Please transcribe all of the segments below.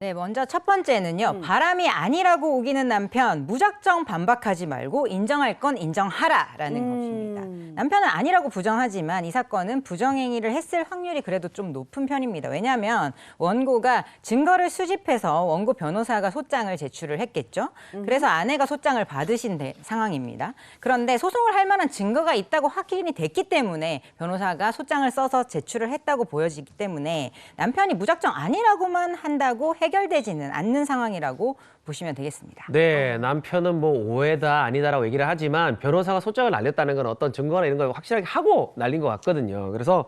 네, 먼저 첫 번째는요. 바람이 아니라고 우기는 남편, 무작정 반박하지 말고 인정할 건 인정하라라는 것입니다. 남편은 아니라고 부정하지만 이 사건은 부정행위를 했을 확률이 그래도 좀 높은 편입니다. 왜냐하면 원고가 증거를 수집해서 원고 변호사가 소장을 제출을 했겠죠. 그래서 아내가 소장을 받으신 상황입니다. 그런데 소송을 할 만한 증거가 있다고 확인이 됐기 때문에 변호사가 소장을 써서 제출을 했다고 보여지기 때문에 남편이 무작정 아니라고만 한다고 해결되지는 않는 상황이라고 보시면 되겠습니다. 네, 남편은 뭐 오해다 아니다라고 얘기를 하지만 변호사가 소장을 날렸다는 건 어떤 증거나 이런 걸 확실하게 하고 날린 것 같거든요. 그래서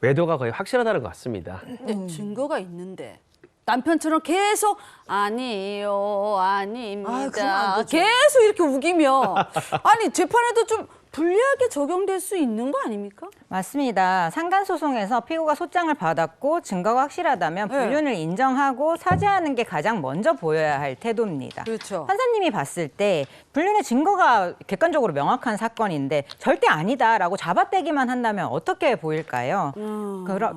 외도가 거의 확실하다는 것 같습니다. 근데 증거가 있는데 남편처럼 계속 아니에요, 아닙니다. 그러면 안 되죠. 계속 이렇게 우기면 아니 재판에도 좀 불리하게 적용될 수 있는 거 아닙니까? 맞습니다. 상간소송에서 피고가 소장을 받았고 증거가 확실하다면 불륜을 인정하고 사죄하는 게 가장 먼저 보여야 할 태도입니다. 그렇죠. 판사님이 봤을 때 불륜의 증거가 객관적으로 명확한 사건인데 절대 아니다라고 잡아떼기만 한다면 어떻게 보일까요?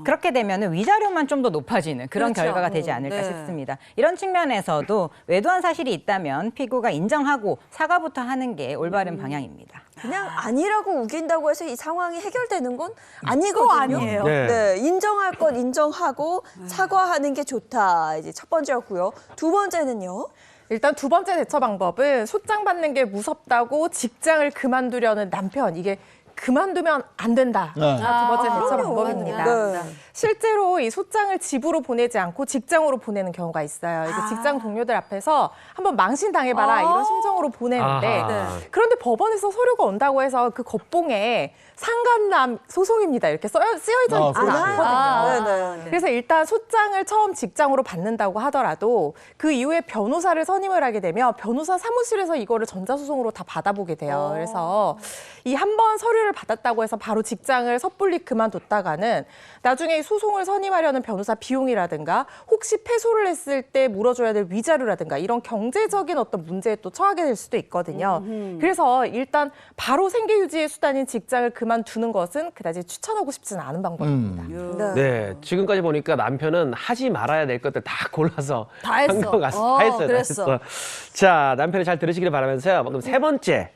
그렇게 되면 위자료만 좀 더 높아지는 그런 그렇죠. 결과가 되지 않을까 네. 싶습니다. 이런 측면에서도 외도한 사실이 있다면 피고가 인정하고 사과부터 하는 게 올바른 방향입니다. 그냥 아니라고 우긴다고 해서 이 상황이 해결되는 건 아니거든요. 아니에요. 네, 인정할 건 인정하고 사과하는 게 좋다. 이제 첫 번째였고요. 두 번째는요. 일단 두 번째 대처 방법은 소장 받는 게 무섭다고 직장을 그만두려는 남편. 이게 그만두면 안 된다. 두 번째 대처 그럼요. 방법입니다. 네. 실제로 이 소장을 집으로 보내지 않고 직장으로 보내는 경우가 있어요. 이게 직장 동료들 앞에서 한번 망신당해봐라 이런 심정으로 보내는데 아하. 그런데 법원에서 서류가 온다고 해서 그 겉봉에 상간남 소송입니다. 이렇게 쓰여져 있지 않거든요. 네네. 그래서 일단 소장을 처음 직장으로 받는다고 하더라도 그 이후에 변호사를 선임을 하게 되면 변호사 사무실에서 이거를 전자소송으로 다 받아보게 돼요. 그래서 이 한 번 서류를 받았다고 해서 바로 직장을 섣불리 그만뒀다가는 나중에 소송을 선임하려는 변호사 비용이라든가 혹시 패소를 했을 때 물어줘야 될 위자료라든가 이런 경제적인 어떤 문제에 또 처하게 될 수도 있거든요. 그래서 일단 바로 생계 유지의 수단인 직장을 그만두는 것은 그다지 추천하고 싶지는 않은 방법입니다. 네, 지금까지 보니까 남편은 하지 말아야 될 것들 다 골라서 다 했어. 한 것 같습니다. 다 했어요. 그랬어. 다 했어. 자, 남편이 잘 들으시길 바라면서요. 그럼 세 번째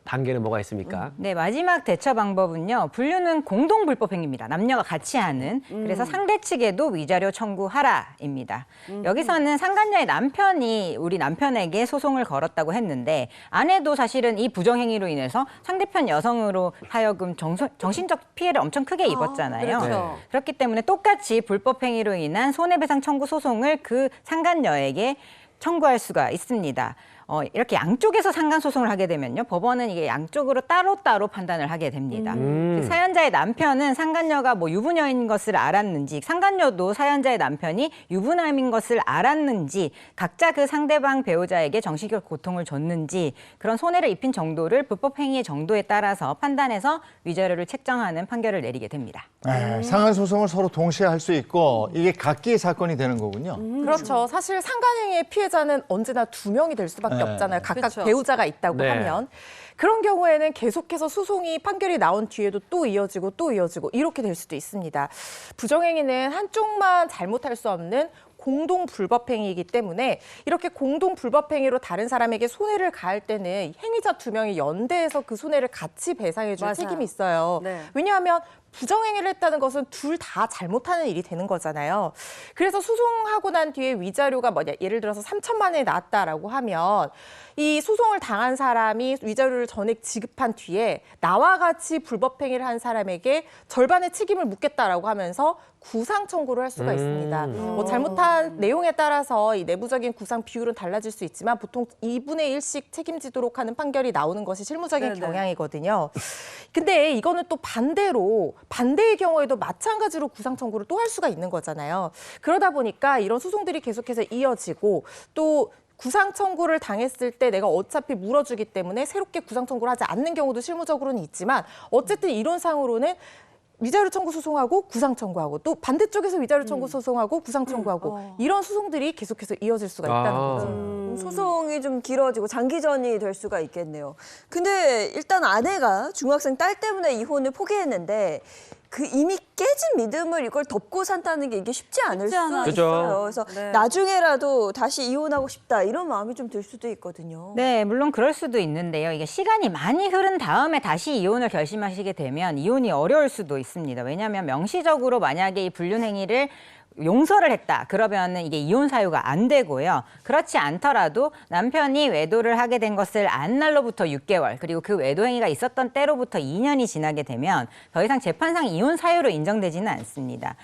단계는 뭐가 있습니까? 네, 마지막 대처 방법은요. 불륜은 공동 불법 행위입니다. 남녀가 같이 하는. 그래서 상대 측에도 위자료 청구하라입니다. 여기서는 상간녀의 남편이 우리 남편에게 소송을 걸었다고 했는데 아내도 사실은 이 부정행위로 인해서 상대편 여성으로 하여금 정신적 피해를 엄청 크게 입었잖아요. 그렇죠. 그렇기 때문에 똑같이 불법 행위로 인한 손해배상 청구 소송을 그 상간녀에게 청구할 수가 있습니다. 이렇게 양쪽에서 상간소송을 하게 되면요. 법원은 이게 양쪽으로 따로따로 판단을 하게 됩니다. 그 사연자의 남편은 상간녀가 뭐 유부녀인 것을 알았는지 상간녀도 사연자의 남편이 유부남인 것을 알았는지 각자 그 상대방 배우자에게 정신적 고통을 줬는지 그런 손해를 입힌 정도를 불법 행위의 정도에 따라서 판단해서 위자료를 책정하는 판결을 내리게 됩니다. 네, 상한 소송을 서로 동시에 할 수 있고 이게 각기의 사건이 되는 거군요. 그렇죠. 사실 상간행위의 피해자는 언제나 두 명이 될 수밖에 없잖아요. 각각 그렇죠. 배우자가 있다고 네. 하면. 그런 경우에는 계속해서 소송이 판결이 나온 뒤에도 또 이어지고 또 이어지고 이렇게 될 수도 있습니다. 부정행위는 한쪽만 잘못할 수 없는 공동 불법행위이기 때문에 이렇게 공동 불법행위로 다른 사람에게 손해를 가할 때는 행위자 두 명이 연대해서 그 손해를 같이 배상해 줄 맞아요. 책임이 있어요. 네. 왜냐하면 부정행위를 했다는 것은 둘 다 잘못하는 일이 되는 거잖아요. 그래서 소송하고 난 뒤에 위자료가 뭐냐, 예를 들어서 3천만 원이 나왔다라고 하면 이 소송을 당한 사람이 위자료를 전액 지급한 뒤에 나와 같이 불법행위를 한 사람에게 절반의 책임을 묻겠다라고 하면서 구상 청구를 할 수가 있습니다. 뭐 잘못한 내용에 따라서 이 내부적인 구상 비율은 달라질 수 있지만 보통 2분의 1씩 책임지도록 하는 판결이 나오는 것이 실무적인 네네. 경향이거든요. 근데 이거는 또 반대로 반대의 경우에도 마찬가지로 구상 청구를 또 할 수가 있는 거잖아요. 그러다 보니까 이런 소송들이 계속해서 이어지고 또 구상 청구를 당했을 때 내가 어차피 물어주기 때문에 새롭게 구상 청구를 하지 않는 경우도 실무적으로는 있지만 어쨌든 이론상으로는 위자료 청구 소송하고 구상 청구하고 또 반대쪽에서 위자료 청구 소송하고 구상 청구하고 이런 소송들이 계속해서 이어질 수가 있다는 거죠. 소송이 좀 길어지고 장기전이 될 수가 있겠네요. 근데 일단 아내가 중학생 딸 때문에 이혼을 포기했는데 그 이미 깨진 믿음을 이걸 덮고 산다는 게 이게 쉽지 않을 수 않아요. 그죠. 있어요. 그래서 네. 나중에라도 다시 이혼하고 싶다 이런 마음이 좀 들 수도 있거든요. 네, 물론 그럴 수도 있는데요. 이게 시간이 많이 흐른 다음에 다시 이혼을 결심하시게 되면 이혼이 어려울 수도 있습니다. 왜냐하면 명시적으로 만약에 이 불륜 행위를 용서를 했다. 그러면은 이게 이혼 사유가 안 되고요. 그렇지 않더라도 남편이 외도를 하게 된 것을 안 날로부터 6개월, 그리고 그 외도 행위가 있었던 때로부터 2년이 지나게 되면 더 이상 재판상 이혼 사유로 인정되지는 않습니다.